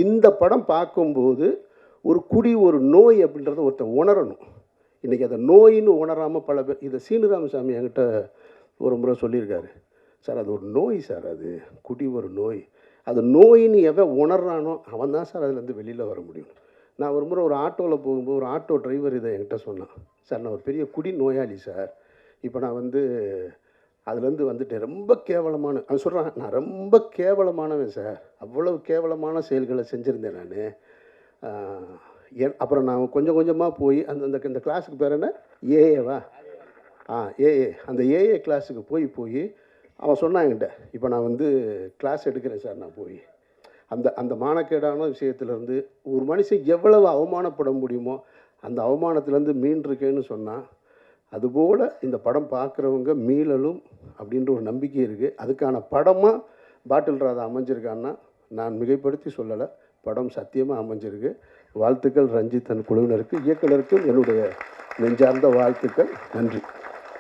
இந்த படம் பார்க்கும்போது ஒரு குடி ஒரு நோய் அப்படின்றத ஒருத்தன் உணரணும். இன்றைக்கி அதை நோயின்னு உணராமல் பல பேர் இதை சீனிராமசாமி என்கிட்ட ஒரு முறை சொல்லியிருக்காரு. சார் அது ஒரு நோய் சார், அது குடி ஒரு நோய். அது நோயின்னு எவன் உணர்றானோ அவன் தான் சார் அதுலேருந்து வெளியில் வர முடியும். நான் ஒரு முறை ஒரு ஆட்டோவில் போகும்போது ஒரு ஆட்டோ டிரைவர் இதை என்கிட்ட சொன்னான். சார் நான் ஒரு பெரிய குடி நோயாளி சார். இப்போ நான் அதுலேருந்து வந்துட்டேன். ரொம்ப கேவலமான அவன் சொல்கிறான், நான் ரொம்ப கேவலமானவன் சார். அவ்வளவு கேவலமான செயல்களை செஞ்சுருந்தேன் நான். அப்புறம் நான் கொஞ்சம் கொஞ்சமாக போய் இந்த கிளாஸுக்கு பேர் என்ன, ஏஏவா? ஏஏ. அந்த ஏஏ கிளாஸுக்கு போய் அவன் சொன்னான் என்கிட்ட, இப்போ நான் கிளாஸ் எடுக்கிறேன் சார். நான் போய் அந்த மானக்கேடான விஷயத்துலேருந்து ஒரு மனுஷன் எவ்வளவு அவமானப்பட முடியுமோ அந்த அவமானத்துலேருந்து மீண்டிருக்கேன்னு சொன்னால், அதுபோல் இந்த படம் பார்க்குறவங்க மீளலும் அப்படின்ற ஒரு நம்பிக்கை இருக்குது. அதுக்கான படமாக பாட்டில் ராதா அமைஞ்சிருக்கான்னா நான் மிகைப்படுத்தி சொல்லலை, படம் சத்தியமாக அமைஞ்சிருக்கு. வாழ்த்துக்கள் ரஞ்சித் அண்ட் குழுவினருக்கு, இயக்குனருக்கும் என்னுடைய நெஞ்சார்ந்த வாழ்த்துக்கள். நன்றி.